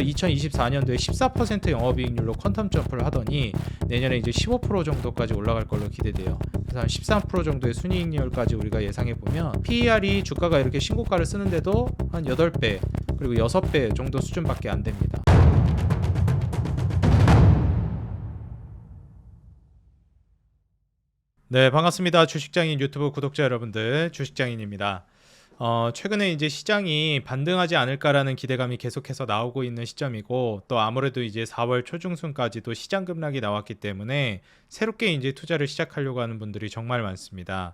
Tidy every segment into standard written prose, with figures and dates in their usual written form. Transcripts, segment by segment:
2024년도에 14% 영업이익률로 퀀텀 점프를 하더니 내년에 이제 15% 정도까지 올라갈 걸로 기대돼요. 그래서 한 13% 정도의 순이익률까지 우리가 예상해 보면 PER이 주가가 이렇게 신고가를 쓰는데도 한 8배 그리고 6배 정도 수준밖에 안 됩니다. 네, 반갑습니다. 주식장인 유튜브 구독자 여러분들, 주식장인입니다. 최근에 이제 시장이 반등하지 않을까라는 기대감이 계속해서 나오고 있는 시점이고, 또 아무래도 이제 4월 초중순까지도 시장 급락이 나왔기 때문에 새롭게 이제 투자를 시작하려고 하는 분들이 정말 많습니다.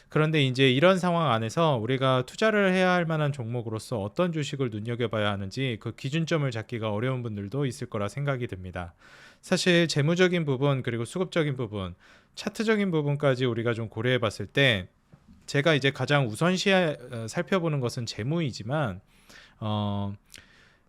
그런데 이제 이런 상황 안에서 우리가 투자를 해야 할 만한 종목으로서 어떤 주식을 눈여겨봐야 하는지 그 기준점을 잡기가 어려운 분들도 있을 거라 생각이 듭니다. 사실 재무적인 부분 그리고 수급적인 부분, 차트적인 부분까지 우리가 좀 고려해 봤을 때 제가 이제 가장 살펴보는 것은 재무이지만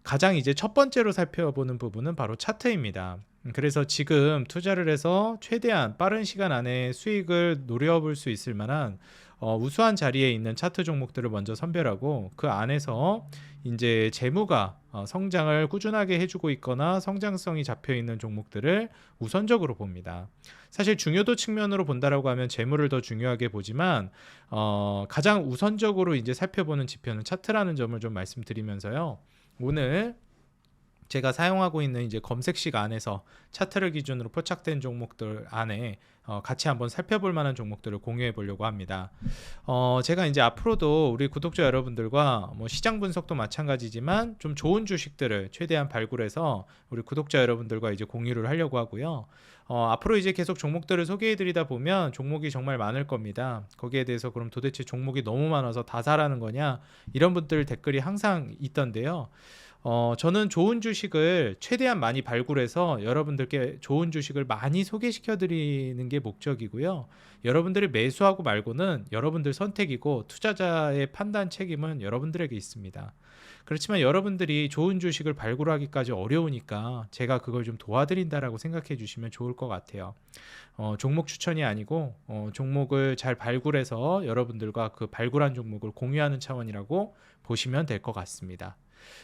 가장 이제 첫 번째로 살펴보는 부분은 바로 차트입니다. 그래서 지금 투자를 해서 최대한 빠른 시간 안에 수익을 노려볼 수 있을 만한 우수한 자리에 있는 차트 종목들을 먼저 선별하고 그 안에서 이제 재무가 성장을 꾸준하게 해주고 있거나 성장성이 잡혀 있는 종목들을 우선적으로 봅니다. 사실 중요도 측면으로 본다라고 하면 재무를 더 중요하게 보지만 가장 우선적으로 이제 살펴보는 지표는 차트라는 점을 좀 말씀드리면서요. 오늘 제가 사용하고 있는 이제 검색식 안에서 차트를 기준으로 포착된 종목들 안에 같이 한번 살펴볼 만한 종목들을 공유해 보려고 합니다. 제가 이제 앞으로도 우리 구독자 여러분들과 뭐 시장 분석도 마찬가지지만 좀 좋은 주식들을 최대한 발굴해서 우리 구독자 여러분들과 이제 공유를 하려고 하고요. 앞으로 이제 계속 종목들을 소개해 드리다 보면 종목이 정말 많을 겁니다. 거기에 대해서 그럼 도대체 종목이 너무 많아서 다 사라는 거냐? 이런 분들 댓글이 항상 있던데요. 저는 좋은 주식을 최대한 많이 발굴해서 여러분들께 좋은 주식을 많이 소개시켜 드리는 게 목적이고요. 여러분들이 매수하고 말고는 여러분들 선택이고 투자자의 판단 책임은 여러분들에게 있습니다. 그렇지만 여러분들이 좋은 주식을 발굴하기까지 어려우니까 제가 그걸 좀 도와드린다라고 생각해 주시면 좋을 것 같아요. 종목 추천이 아니고 종목을 잘 발굴해서 여러분들과 그 발굴한 종목을 공유하는 차원이라고 보시면 될 것 같습니다.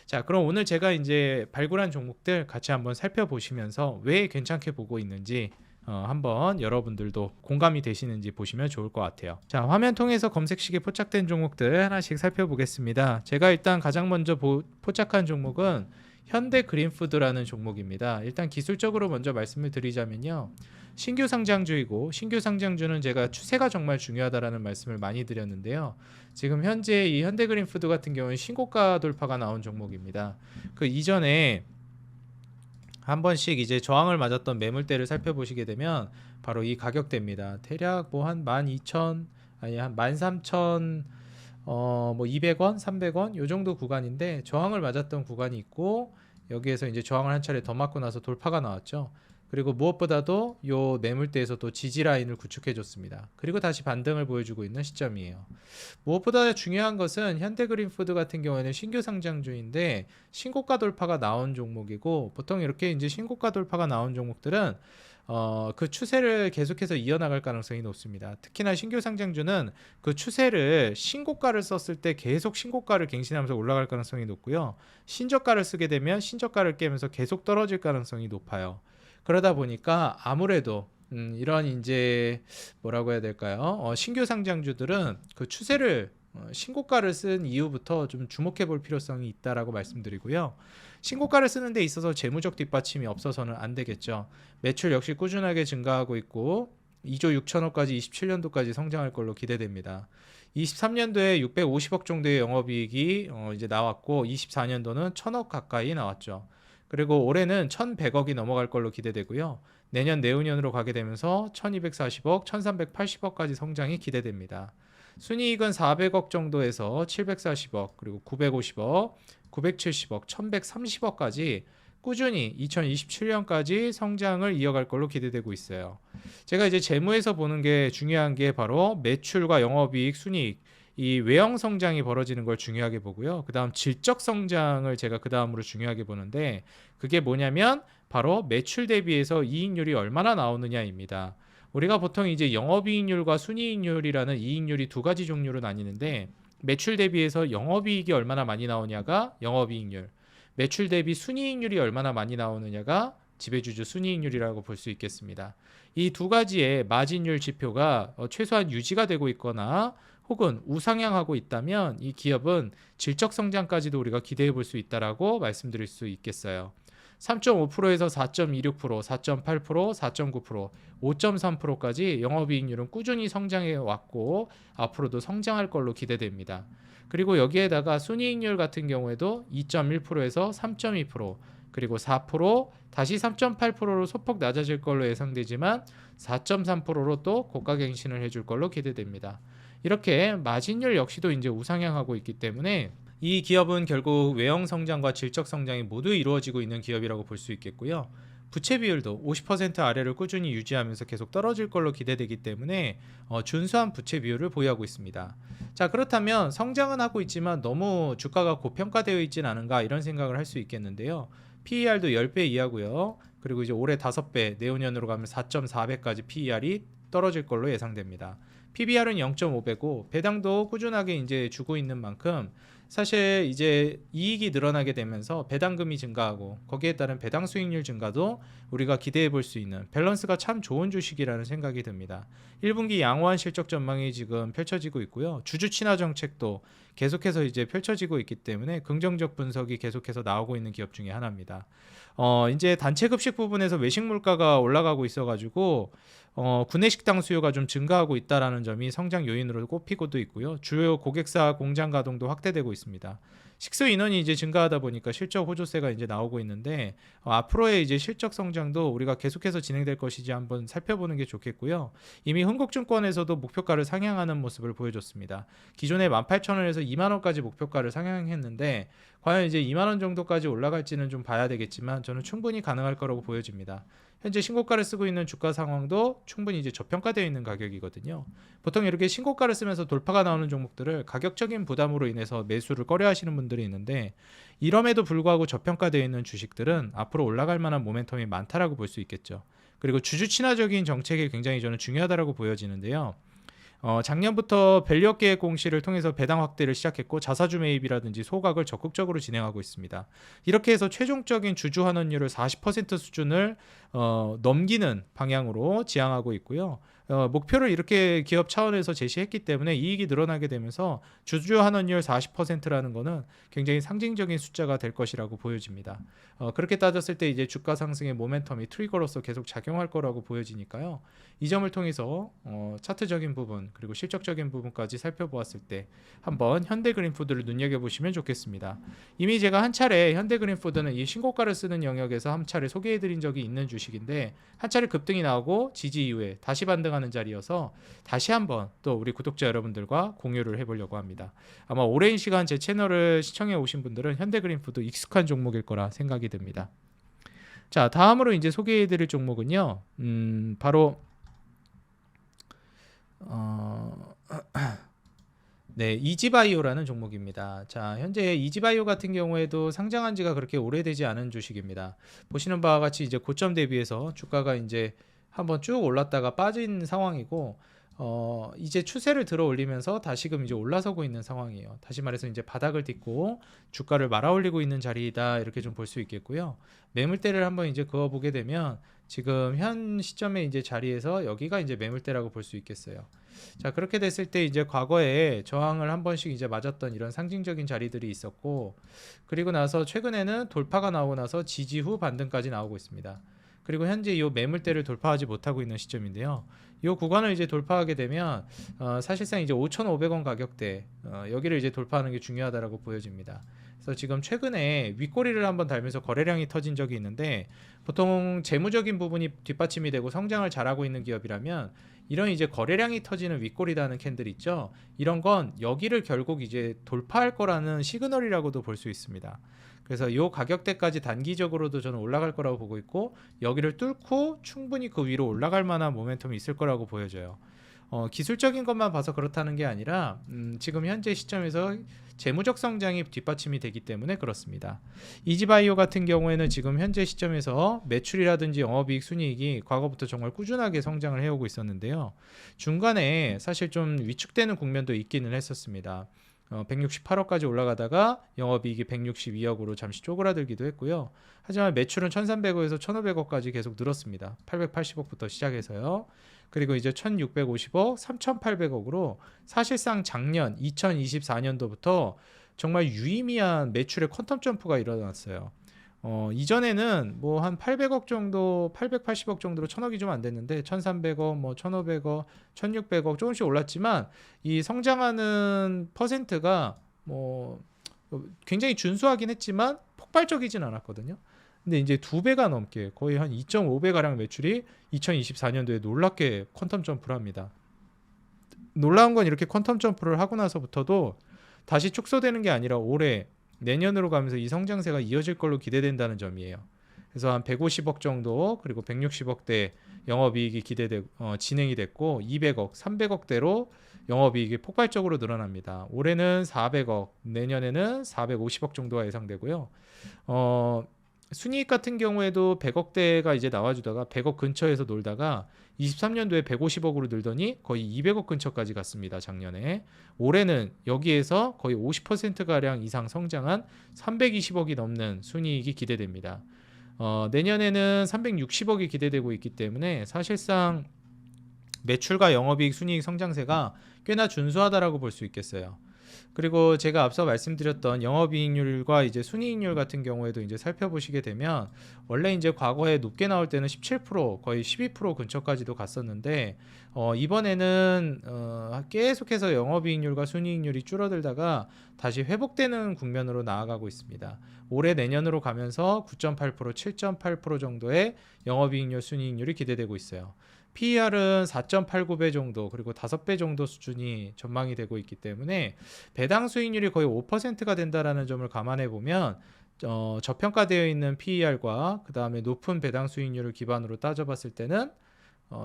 자, 그럼 오늘 제가 이제 발굴한 종목들 같이 한번 살펴보시면서 왜 괜찮게 보고 있는지 한번 여러분들도 공감이 되시는지 보시면 좋을 것 같아요. 자, 화면 통해서 검색식에 포착된 종목들 하나씩 살펴보겠습니다. 제가 일단 가장 먼저 포착한 종목은 현대그린푸드라는 종목입니다. 일단 기술적으로 먼저 말씀을 드리자면요. 신규 상장주이고 신규 상장주는 제가 추세가 정말 중요하다라는 말씀을 많이 드렸는데요. 지금 현재 이 현대그린푸드 같은 경우는 신고가 돌파가 나온 종목입니다. 그 이전에 한 번씩 이제 저항을 맞았던 매물대를 살펴보시게 되면 바로 이 가격대입니다. 대략 뭐 한 12,000 아니 한 13,000 뭐 200원, 300원 요 정도 구간인데 저항을 맞았던 구간이 있고 여기에서 이제 저항을 한 차례 더 맞고 나서 돌파가 나왔죠. 그리고 무엇보다도 요 매물대에서도 지지 라인을 구축해 줬습니다. 그리고 다시 반등을 보여주고 있는 시점이에요. 무엇보다 중요한 것은 현대그린푸드 같은 경우에는 신규 상장주인데 신고가 돌파가 나온 종목이고 보통 이렇게 이제 신고가 돌파가 나온 종목들은 그 추세를 계속해서 이어나갈 가능성이 높습니다. 특히나 신규 상장주는 그 추세를 신고가를 썼을 때 계속 신고가를 갱신하면서 올라갈 가능성이 높고요. 신저가를 쓰게 되면 신저가를 깨면서 계속 떨어질 가능성이 높아요. 그러다 보니까 아무래도 이런 이제 뭐라고 해야 될까요? 신규 상장주들은 그 추세를 신고가를 쓴 이후부터 좀 주목해 볼 필요성이 있다라고 말씀드리고요. 신고가를 쓰는 데 있어서 재무적 뒷받침이 없어서는 안 되겠죠. 매출 역시 꾸준하게 증가하고 있고 2조 6천억까지 27년도까지 성장할 걸로 기대됩니다. 23년도에 650억 정도의 영업이익이 이제 나왔고 24년도는 1000억 가까이 나왔죠. 그리고 올해는 1100억이 넘어갈 걸로 기대되고요. 내년 내후년으로 가게 되면서 1240억, 1380억까지 성장이 기대됩니다. 순이익은 400억 정도에서 740억, 그리고 950억, 970억, 1130억까지 꾸준히 2027년까지 성장을 이어갈 걸로 기대되고 있어요. 제가 이제 재무에서 보는 게 중요한 게 바로 매출과 영업이익, 순이익, 이 외형 성장이 벌어지는 걸 중요하게 보고요. 그 다음 질적 성장을 제가 그 다음으로 중요하게 보는데 그게 뭐냐면 바로 매출 대비해서 이익률이 얼마나 나오느냐입니다. 우리가 보통 이제 영업이익률과 순이익률이라는 이익률이 두 가지 종류로 나뉘는데 매출 대비해서 영업이익이 얼마나 많이 나오냐가 영업이익률, 매출 대비 순이익률이 얼마나 많이 나오느냐가 지배주주 순이익률이라고 볼 수 있겠습니다. 이 두 가지의 마진율 지표가 최소한 유지가 되고 있거나 혹은 우상향하고 있다면 이 기업은 질적 성장까지도 우리가 기대해 볼 수 있다라고 말씀드릴 수 있겠어요. 3.5%에서 4.26%, 4.8%, 4.9%, 5.3%까지 영업이익률은 꾸준히 성장해 왔고 앞으로도 성장할 걸로 기대됩니다. 그리고 여기에다가 순이익률 같은 경우에도 2.1%에서 3.2%, 그리고 4%, 다시 3.8%로 소폭 낮아질 걸로 예상되지만 4.3%로 또 고가갱신을 해줄 걸로 기대됩니다. 이렇게 마진율 역시도 이제 우상향하고 있기 때문에 이 기업은 결국 외형 성장과 질적 성장이 모두 이루어지고 있는 기업이라고 볼 수 있겠고요. 부채 비율도 50% 아래를 꾸준히 유지하면서 계속 떨어질 걸로 기대되기 때문에 준수한 부채 비율을 보유하고 있습니다. 자, 그렇다면 성장은 하고 있지만 너무 주가가 고평가되어 있진 않은가 이런 생각을 할 수 있겠는데요. PER도 10배 이하고요. 그리고 이제 올해 5배, 내후년으로 가면 4.4배까지 PER이 떨어질 걸로 예상됩니다. PBR은 0.5배고 배당도 꾸준하게 이제 주고 있는 만큼 사실 이제 이익이 늘어나게 되면서 배당금이 증가하고 거기에 따른 배당 수익률 증가도 우리가 기대해 볼 수 있는 밸런스가 참 좋은 주식이라는 생각이 듭니다. 1분기 양호한 실적 전망이 지금 펼쳐지고 있고요. 주주 친화 정책도 계속해서 이제 펼쳐지고 있기 때문에 긍정적 분석이 계속해서 나오고 있는 기업 중에 하나입니다. 이제 단체 급식 부분에서 외식 물가가 올라가고 있어가지고 구내식당 수요가 좀 증가하고 있다라는 점이 성장 요인으로 꼽히고도 있고요. 주요 고객사 공장 가동도 확대되고 있습니다. 식수 인원이 이제 증가하다 보니까 실적 호조세가 이제 나오고 있는데 앞으로의 이제 실적 성장도 우리가 계속해서 진행될 것이지 한번 살펴보는 게 좋겠고요. 이미 흥국증권에서도 목표가를 상향하는 모습을 보여줬습니다. 기존에 18,000원에서 2만원까지 목표가를 상향했는데 과연 이제 2만원 정도까지 올라갈지는 좀 봐야 되겠지만 저는 충분히 가능할 거라고 보여집니다. 현재 신고가를 쓰고 있는 주가 상황도 충분히 이제 저평가되어 있는 가격이거든요. 보통 이렇게 신고가를 쓰면서 돌파가 나오는 종목들을 가격적인 부담으로 인해서 매수를 꺼려하시는 분들이 있는데 이럼에도 불구하고 저평가되어 있는 주식들은 앞으로 올라갈 만한 모멘텀이 많다라고 볼 수 있겠죠. 그리고 주주 친화적인 정책이 굉장히 저는 중요하다라고 보여지는데요. 작년부터 밸류업 계획 공시를 통해서 배당 확대를 시작했고 자사주 매입이라든지 소각을 적극적으로 진행하고 있습니다. 이렇게 해서 최종적인 주주 환원율을 40% 수준을 넘기는 방향으로 지향하고 있고요. 목표를 이렇게 기업 차원에서 제시했기 때문에 이익이 늘어나게 되면서 주주 환원율 40%라는 거는 굉장히 상징적인 숫자가 될 것이라고 보여집니다. 그렇게 따졌을 때 이제 주가 상승의 모멘텀이 트리거로서 계속 작용할 거라고 보여지니까요. 이 점을 통해서 차트적인 부분 그리고 실적적인 부분까지 살펴보았을 때 한번 현대그린푸드를 눈여겨보시면 좋겠습니다. 이미 제가 한 차례 현대그린푸드는 이 신고가를 쓰는 영역에서 한 차례 소개해드린 적이 있는 주식인데 한 차례 급등이 나오고 지지 이후에 다시 반등하는 자리여서 다시 한번 또 우리 구독자 여러분들과 공유를 해보려고 합니다. 아마 오랜 시간 제 채널을 시청해 오신 분들은 현대그린푸드 익숙한 종목일 거라 생각이 듭니다. 자, 다음으로 이제 소개해드릴 종목은요, 바로 네, 이지바이오라는 종목입니다. 자, 현재 이지바이오 같은 경우에도 상장한 지가 그렇게 오래되지 않은 주식입니다. 보시는 바와 같이 이제 고점 대비해서 주가가 이제 한번 쭉 올랐다가 빠진 상황이고 이제 추세를 들어 올리면서 다시금 이제 올라서고 있는 상황이에요. 다시 말해서 이제 바닥을 딛고 주가를 말아 올리고 있는 자리이다 이렇게 좀 볼 수 있겠고요. 매물대를 한번 이제 그어 보게 되면 지금 현 시점의 이제 자리에서 여기가 이제 매물대라고 볼 수 있겠어요. 자, 그렇게 됐을 때 이제 과거에 저항을 한 번씩 이제 맞았던 이런 상징적인 자리들이 있었고 그리고 나서 최근에는 돌파가 나오고 나서 지지 후 반등까지 나오고 있습니다. 그리고 현재 이 매물대를 돌파하지 못하고 있는 시점인데요. 이 구간을 이제 돌파하게 되면 사실상 이제 5,500원 가격대 여기를 이제 돌파하는 게 중요하다라고 보여집니다. 그래서 지금 최근에 윗꼬리를 한번 달면서 거래량이 터진 적이 있는데 보통 재무적인 부분이 뒷받침이 되고 성장을 잘하고 있는 기업이라면 이런 이제 거래량이 터지는 윗꼬리라는 캔들 있죠. 이런 건 여기를 결국 이제 돌파할 거라는 시그널이라고도 볼 수 있습니다. 그래서 이 가격대까지 단기적으로도 저는 올라갈 거라고 보고 있고 여기를 뚫고 충분히 그 위로 올라갈 만한 모멘텀이 있을 거라고 보여져요. 기술적인 것만 봐서 그렇다는 게 아니라 지금 현재 시점에서 재무적 성장이 뒷받침이 되기 때문에 그렇습니다. 이지바이오 같은 경우에는 지금 현재 시점에서 매출이라든지 영업이익 순이익이 과거부터 정말 꾸준하게 성장을 해오고 있었는데요. 중간에 사실 좀 위축되는 국면도 있기는 했었습니다. 168억까지 올라가다가 영업이익이 162억으로 잠시 쪼그라들기도 했고요. 하지만 매출은 1,300억에서 1,500억까지 계속 늘었습니다. 880억부터 시작해서요. 그리고 이제 1,650억, 3,800억으로 사실상 작년 2024년도부터 정말 유의미한 매출의 퀀텀 점프가 일어났어요. 이전에는 뭐 한 800억 정도, 880억 정도로 1,000억이 좀 안 됐는데 1,300억, 뭐 1,500억, 1,600억 조금씩 올랐지만 이 성장하는 퍼센트가 뭐 굉장히 준수하긴 했지만 폭발적이진 않았거든요. 근데 이제 2배가 넘게 거의 한 2.5배 가량 매출이 2024년도에 놀랍게 퀀텀 점프를 합니다. 놀라운 건 이렇게 퀀텀 점프를 하고 나서부터도 다시 축소되는 게 아니라 올해 내년으로 가면서 이 성장세가 이어질 걸로 기대된다는 점이에요. 그래서 한 150억 정도 그리고 160억대 영업이익이 진행이 됐고 200억, 300억대로 영업이익이 폭발적으로 늘어납니다. 올해는 400억, 내년에는 450억 정도가 예상되고요. 순이익 같은 경우에도 100억대가 이제 나와주다가 100억 근처에서 놀다가 23년도에 150억으로 늘더니 거의 200억 근처까지 갔습니다. 작년에. 올해는 여기에서 거의 50%가량 이상 성장한 320억이 넘는 순이익이 기대됩니다. 내년에는 360억이 기대되고 있기 때문에 사실상 매출과 영업이익, 순이익 성장세가 꽤나 준수하다라고 볼 수 있겠어요. 그리고 제가 앞서 말씀드렸던 영업이익률과 이제 순이익률 같은 경우에도 이제 살펴보시게 되면 원래 이제 과거에 높게 나올 때는 17% 거의 12% 근처까지도 갔었는데 이번에는 계속해서 영업이익률과 순이익률이 줄어들다가 다시 회복되는 국면으로 나아가고 있습니다. 올해 내년으로 가면서 9.8%, 7.8% 정도의 영업이익률, 순이익률이 기대되고 있어요. PER은 4.89배 정도 그리고 5배 정도 수준이 전망이 되고 있기 때문에 배당 수익률이 거의 5%가 된다라는 점을 감안해 보면 저평가되어 있는 PER과 그 다음에 높은 배당 수익률을 기반으로 따져봤을 때는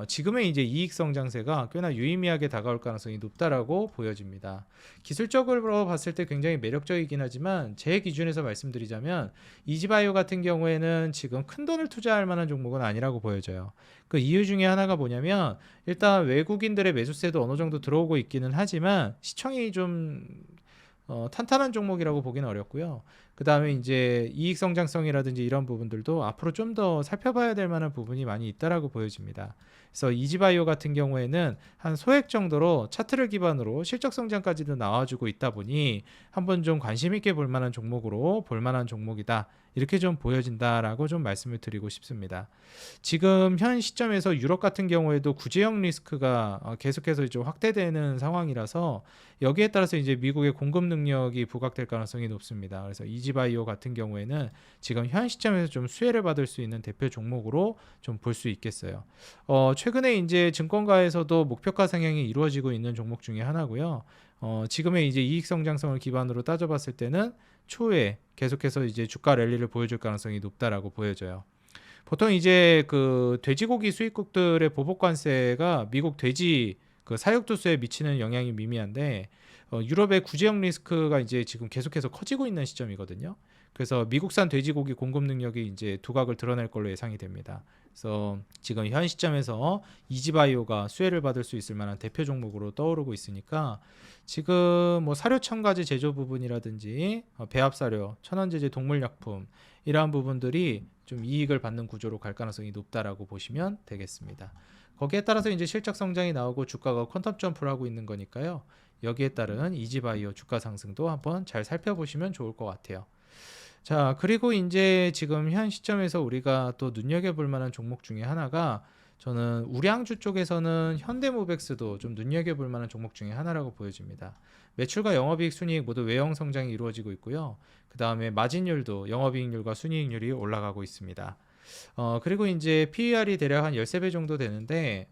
지금의 이제 이익 성장세가 꽤나 유의미하게 다가올 가능성이 높다라고 보여집니다. 기술적으로 봤을 때 굉장히 매력적이긴 하지만 제 기준에서 말씀드리자면 이지바이오 같은 경우에는 지금 큰 돈을 투자할 만한 종목은 아니라고 보여져요. 그 이유 중에 하나가 뭐냐면 일단 외국인들의 매수세도 어느 정도 들어오고 있기는 하지만 시청이 좀 탄탄한 종목이라고 보기는 어렵고요. 그 다음에 이제 이익 성장성이라든지 이런 부분들도 앞으로 좀 더 살펴봐야 될 만한 부분이 많이 있다라고 보여집니다. 그래서 이지바이오 같은 경우에는 한 소액 정도로 차트를 기반으로 실적 성장까지도 나와주고 있다 보니 한번 좀 관심 있게 볼 만한 종목으로 볼 만한 종목이다. 이렇게 좀 보여진다라고 좀 말씀을 드리고 싶습니다. 지금 현 시점에서 유럽 같은 경우에도 구제형 리스크가 계속해서 좀 확대되는 상황이라서 여기에 따라서 이제 미국의 공급 능력이 부각될 가능성이 높습니다. 그래서 이지바이오 같은 경우에는 지금 현 시점에서 좀 수혜를 받을 수 있는 대표 종목으로 좀 볼 수 있겠어요. 최근에 이제 증권가에서도 목표가 상향이 이루어지고 있는 종목 중에 하나고요. 지금의 이제 이익 성장성을 기반으로 따져봤을 때는 추후에 계속해서 이제 주가 랠리를 보여줄 가능성이 높다라고 보여져요. 보통 이제 그 돼지고기 수입국들의 보복 관세가 미국 돼지 그 사육투수에 미치는 영향이 미미한데 유럽의 구제형 리스크가 이제 지금 계속해서 커지고 있는 시점이거든요. 그래서 미국산 돼지고기 공급 능력이 이제 두각을 드러낼 걸로 예상이 됩니다. 그래서 지금 현 시점에서 이지바이오가 수혜를 받을 수 있을 만한 대표 종목으로 떠오르고 있으니까 지금 뭐 사료 첨가제 제조 부분이라든지 배합사료, 천연제제 동물약품 이러한 부분들이 좀 이익을 받는 구조로 갈 가능성이 높다라고 보시면 되겠습니다. 거기에 따라서 이제 실적 성장이 나오고 주가가 퀀텀 점프를 하고 있는 거니까요. 여기에 따른 이지바이오 주가 상승도 한번 잘 살펴보시면 좋을 것 같아요. 자, 그리고 이제 지금 현 시점에서 우리가 또 눈여겨볼 만한 종목 중에 하나가 저는 우량주 쪽에서는 현대모백스도 좀 눈여겨볼 만한 종목 중에 하나라고 보여집니다. 매출과 영업이익, 순이익 모두 외형 성장이 이루어지고 있고요. 그 다음에 마진율도 영업이익률과 순이익률이 올라가고 있습니다. 그리고 이제 PER이 대략 한 13배 정도 되는데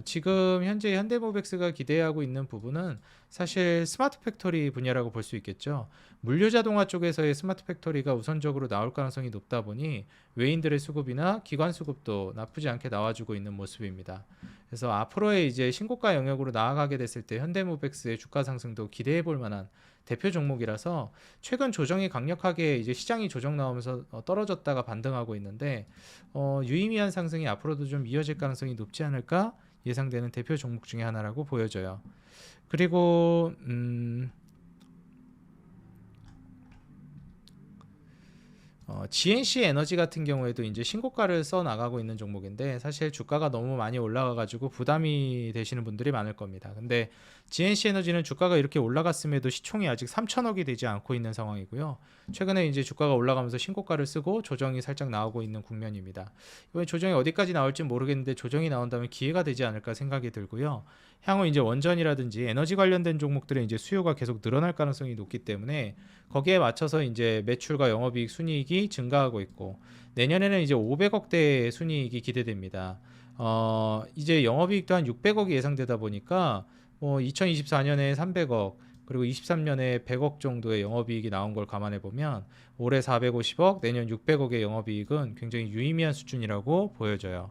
지금 현재 현대모백스가 기대하고 있는 부분은 사실 스마트 팩토리 분야라고 볼 수 있겠죠. 물류 자동화 쪽에서의 스마트 팩토리가 우선적으로 나올 가능성이 높다 보니 외인들의 수급이나 기관 수급도 나쁘지 않게 나와주고 있는 모습입니다. 그래서 앞으로의 이제 신고가 영역으로 나아가게 됐을 때 현대모백스의 주가 상승도 기대해 볼 만한 대표 종목이라서 최근 조정이 강력하게 이제 시장이 조정 나오면서 떨어졌다가 반등하고 있는데 유의미한 상승이 앞으로도 좀 이어질 가능성이 높지 않을까 예상되는 대표 종목 중에 하나라고 보여져요. 그리고 GNC 에너지 같은 경우에도 이제 신고가를 써 나가고 있는 종목인데 사실 주가가 너무 많이 올라가 가지고 부담이 되시는 분들이 많을 겁니다. 근데 GNC 에너지는 주가가 이렇게 올라갔음에도 시총이 아직 3천억이 되지 않고 있는 상황이고요. 최근에 이제 주가가 올라가면서 신고가를 쓰고 조정이 살짝 나오고 있는 국면입니다. 이번 조정이 어디까지 나올지 모르겠는데 조정이 나온다면 기회가 되지 않을까 생각이 들고요. 향후 이제 원전이라든지 에너지 관련된 종목들의 이제 수요가 계속 늘어날 가능성이 높기 때문에 거기에 맞춰서 이제 매출과 영업이익 순이익이 증가하고 있고 내년에는 이제 500억대의 순이익이 기대됩니다. 이제 영업이익도 한 600억이 예상되다 보니까 2024년에 300억 그리고 23년에 100억 정도의 영업이익이 나온 걸 감안해 보면 올해 450억, 내년 600억의 영업이익은 굉장히 유의미한 수준이라고 보여져요.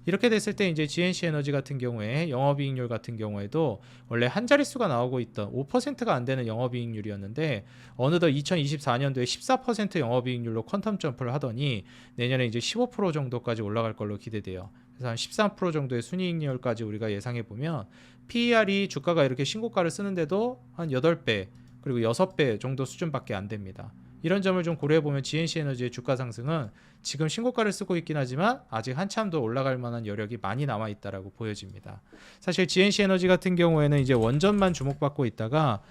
이렇게 됐을 때 이제 GNC 에너지 같은 경우에 영업이익률 같은 경우에도 원래 한 자릿수가 나오고 있던 5%가 안 되는 영업이익률이었는데 어느덧 2024년도에 14% 영업이익률로 퀀텀 점프를 하더니 내년에 이제 15% 정도까지 올라갈 걸로 기대돼요. 그래서 한 13% 정도의 순이익률까지 우리가 예상해 보면 PER이 주가가 이렇게 신고가를 쓰는데도 한 8배 그리고 6배 정도 수준밖에 안 됩니다. 이런 점을 좀 고려해 보면 GNC 에너지의 주가 상승은 지금 신고가를 쓰고 있긴 하지만 아직 한참 더 올라갈 만한 여력이 많이 남아 있다라고 보여집니다. 사실 GNC 에너지 같은 경우에는 이제 원전만 주목받고 있다가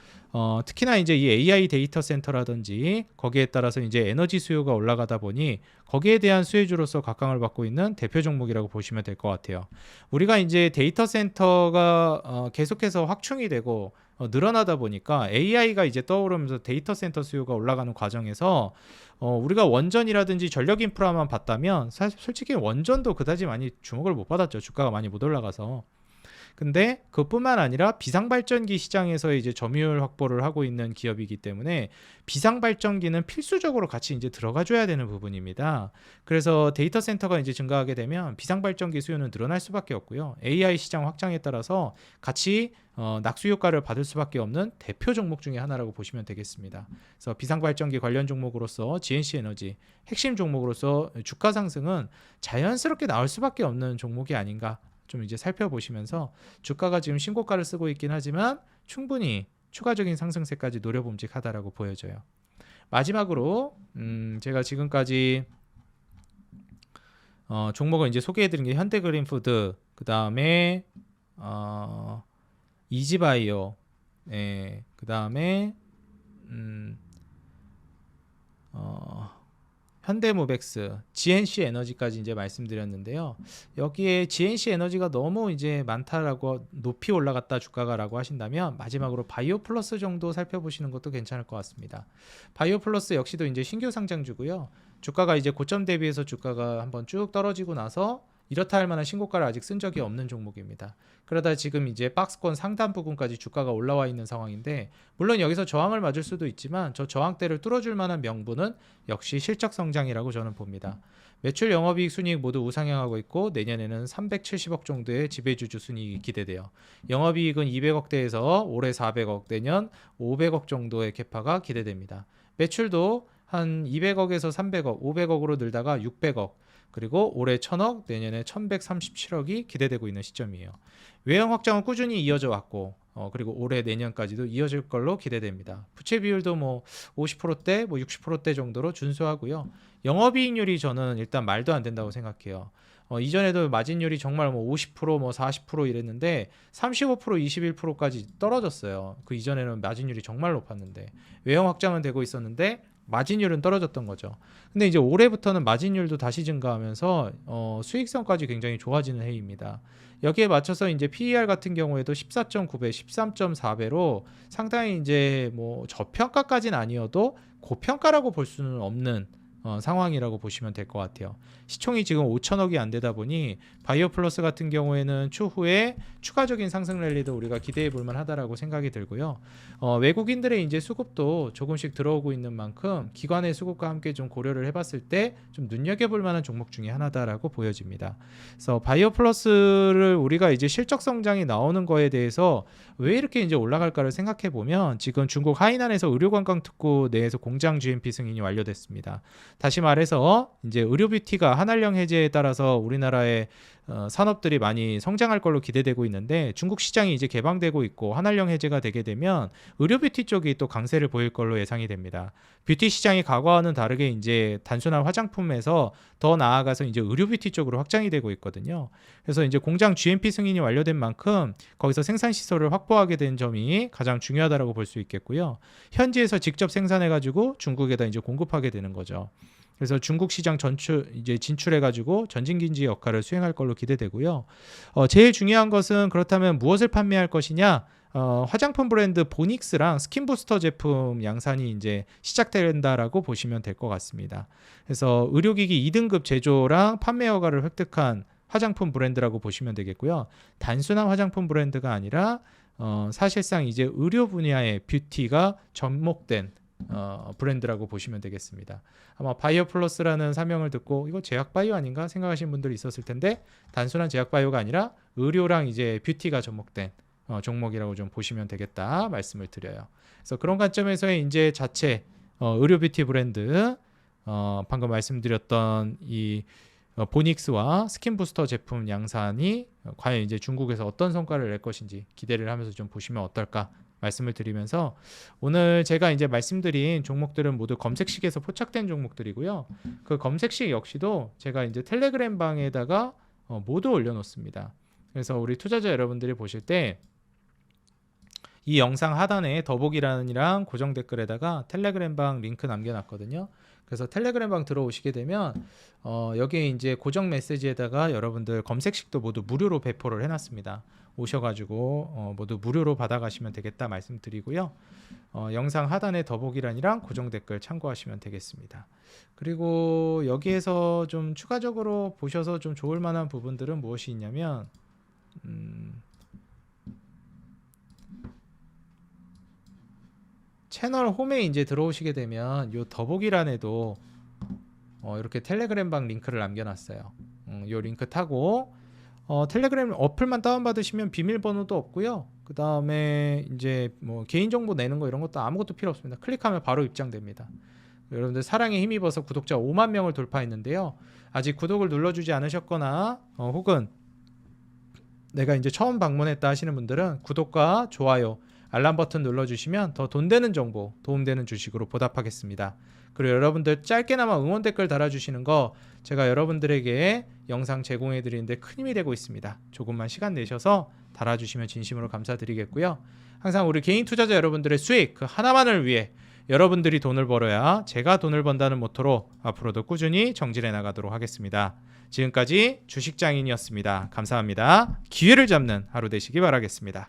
특히나 이제 이 AI 데이터 센터라든지 거기에 따라서 이제 에너지 수요가 올라가다 보니 거기에 대한 수혜주로서 각광을 받고 있는 대표 종목이라고 보시면 될 것 같아요. 우리가 이제 데이터 센터가 계속해서 확충이 되고 늘어나다 보니까 AI가 이제 떠오르면서 데이터 센터 수요가 올라가는 과정에서 우리가 원전이라든지 전력 인프라만 봤다면 사실 솔직히 원전도 그다지 많이 주목을 못 받았죠. 주가가 많이 못 올라가서. 근데 그뿐만 아니라 비상발전기 시장에서 이제 점유율 확보를 하고 있는 기업이기 때문에 비상발전기는 필수적으로 같이 이제 들어가 줘야 되는 부분입니다. 그래서 데이터 센터가 이제 증가하게 되면 비상발전기 수요는 늘어날 수밖에 없고요. AI 시장 확장에 따라서 같이 낙수 효과를 받을 수밖에 없는 대표 종목 중에 하나라고 보시면 되겠습니다. 그래서 비상발전기 관련 종목으로서 GNC 에너지 핵심 종목으로서 주가 상승은 자연스럽게 나올 수밖에 없는 종목이 아닌가 좀 이제 살펴보시면서 주가가 지금 신고가를 쓰고 있긴 하지만 충분히 추가적인 상승세까지 노려봄직하다라고 보여져요. 마지막으로 제가 지금까지 종목을 이제 소개해드린 게 현대그린푸드, 그 다음에 이지바이오, 그 다음에 현대모백스, GNC 에너지까지 이제 말씀드렸는데요. 여기에 GNC 에너지가 너무 이제 많다라고 높이 올라갔다 주가가라고 하신다면 마지막으로 바이오플러스 정도 살펴보시는 것도 괜찮을 것 같습니다. 바이오플러스 역시도 이제 신규 상장주고요. 주가가 이제 고점 대비해서 주가가 한번 쭉 떨어지고 나서 이렇다 할 만한 신고가를 아직 쓴 적이 없는 종목입니다. 그러다 지금 이제 박스권 상단 부분까지 주가가 올라와 있는 상황인데 물론 여기서 저항을 맞을 수도 있지만 저 저항대를 뚫어줄 만한 명분은 역시 실적 성장이라고 저는 봅니다. 매출, 영업이익, 순이익 모두 우상향하고 있고 내년에는 370억 정도의 지배주주 순이익이 기대돼요. 영업이익은 200억대에서 올해 400억, 내년 500억 정도의 계파가 기대됩니다. 매출도 한 200억에서 300억, 500억으로 늘다가 600억, 그리고 올해 1000억, 내년에 1137억이 기대되고 있는 시점이에요. 외형 확장은 꾸준히 이어져 왔고 그리고 올해 내년까지도 이어질 걸로 기대됩니다. 부채 비율도 뭐 50%대, 뭐 60%대 정도로 준수하고요. 영업이익률이 저는 일단 말도 안 된다고 생각해요. 이전에도 마진율이 정말 뭐 50%, 뭐 40% 이랬는데 35%, 21%까지 떨어졌어요. 그 이전에는 마진율이 정말 높았는데 외형 확장은 되고 있었는데 마진율은 떨어졌던 거죠. 근데 이제 올해부터는 마진율도 다시 증가하면서 수익성까지 굉장히 좋아지는 해입니다. 여기에 맞춰서 이제 PER 같은 경우에도 14.9배, 13.4배로 상당히 이제 뭐 저평가까지는 아니어도 고평가라고 볼 수는 없는 상황이라고 보시면 될 것 같아요. 시총이 지금 5천억이 안 되다 보니 바이오플러스 같은 경우에는 추후에 추가적인 상승 랠리도 우리가 기대해 볼 만하다라고 생각이 들고요. 외국인들의 이제 수급도 조금씩 들어오고 있는 만큼 기관의 수급과 함께 좀 고려를 해봤을 때 좀 눈여겨볼 만한 종목 중에 하나다라고 보여집니다. 그래서 바이오플러스를 우리가 이제 실적 성장이 나오는 거에 대해서 왜 이렇게 이제 올라갈까를 생각해 보면 지금 중국 하이난에서 의료관광특구 내에서 공장 GMP 승인이 완료됐습니다. 다시 말해서 이제 의료뷰티가 한한령 해제에 따라서 우리나라의 산업들이 많이 성장할 걸로 기대되고 있는데 중국 시장이 이제 개방되고 있고 한한령 해제가 되게 되면 의료 뷰티 쪽이 또 강세를 보일 걸로 예상이 됩니다. 뷰티 시장이 과거와는 다르게 이제 단순한 화장품에서 더 나아가서 이제 의료 뷰티 쪽으로 확장이 되고 있거든요. 그래서 이제 공장 GMP 승인이 완료된 만큼 거기서 생산 시설을 확보하게 된 점이 가장 중요하다라고 볼 수 있겠고요. 현지에서 직접 생산해 가지고 중국에다 이제 공급하게 되는 거죠. 그래서 중국 시장 이제 진출해가지고 전진기지 역할을 수행할 걸로 기대되고요. 제일 중요한 것은 그렇다면 무엇을 판매할 것이냐? 화장품 브랜드 보닉스랑 스킨부스터 제품 양산이 이제 시작된다라고 보시면 될 것 같습니다. 그래서 의료기기 2등급 제조랑 판매 허가를 획득한 화장품 브랜드라고 보시면 되겠고요. 단순한 화장품 브랜드가 아니라 사실상 이제 의료 분야의 뷰티가 접목된 브랜드라고 보시면 되겠습니다. 아마 바이오 플러스라는 사명을 듣고 이거 제약 바이오 아닌가 생각하시는 분들이 있었을 텐데 단순한 제약 바이오가 아니라 의료랑 이제 뷰티가 접목된 종목이라고 좀 보시면 되겠다 말씀을 드려요. 그래서 그런 관점에서의 이제 자체 의료 뷰티 브랜드 방금 말씀드렸던 이 보닉스와 스킨부스터 제품 양산이 과연 이제 중국에서 어떤 성과를 낼 것인지 기대를 하면서 좀 보시면 어떨까 말씀을 드리면서 오늘 제가 이제 말씀드린 종목들은 모두 검색식에서 포착된 종목들이고요. 그 검색식 역시도 제가 이제 텔레그램 방에다가 모두 올려놓습니다. 그래서 우리 투자자 여러분들이 보실 때 이 영상 하단에 더보기란이랑 고정 댓글에다가 텔레그램 방 링크 남겨놨거든요. 그래서 텔레그램 방 들어오시게 되면 여기에 이제 고정 메시지에다가 여러분들 검색식도 모두 무료로 배포를 해놨습니다. 오셔가지고 모두 무료로 받아가시면 되겠다 말씀드리고요. 영상 하단에 더보기란이랑 고정 댓글 참고하시면 되겠습니다. 그리고 여기에서 좀 추가적으로 보셔서 좀 좋을 만한 부분들은 무엇이 있냐면 채널 홈에 이제 들어오시게 되면 요 더보기란에도 이렇게 텔레그램 방 링크를 남겨놨어요. 요 링크 타고 텔레그램 어플만 다운받으시면 비밀번호도 없고요. 그 다음에 이제 뭐 개인정보 내는 거 이런 것도 아무것도 필요 없습니다. 클릭하면 바로 입장됩니다. 여러분들 사랑에 힘입어서 구독자 5만 명을 돌파했는데요. 아직 구독을 눌러주지 않으셨거나 혹은 내가 이제 처음 방문했다 하시는 분들은 구독과 좋아요 알람 버튼 눌러주시면 더 돈 되는 정보, 도움되는 주식으로 보답하겠습니다. 그리고 여러분들 짧게나마 응원 댓글 달아주시는 거 제가 여러분들에게 영상 제공해 드리는데 큰 힘이 되고 있습니다. 조금만 시간 내셔서 달아주시면 진심으로 감사드리겠고요. 항상 우리 개인 투자자 여러분들의 수익 그 하나만을 위해 여러분들이 돈을 벌어야 제가 돈을 번다는 모토로 앞으로도 꾸준히 정진해 나가도록 하겠습니다. 지금까지 주식장인이었습니다. 감사합니다. 기회를 잡는 하루 되시기 바라겠습니다.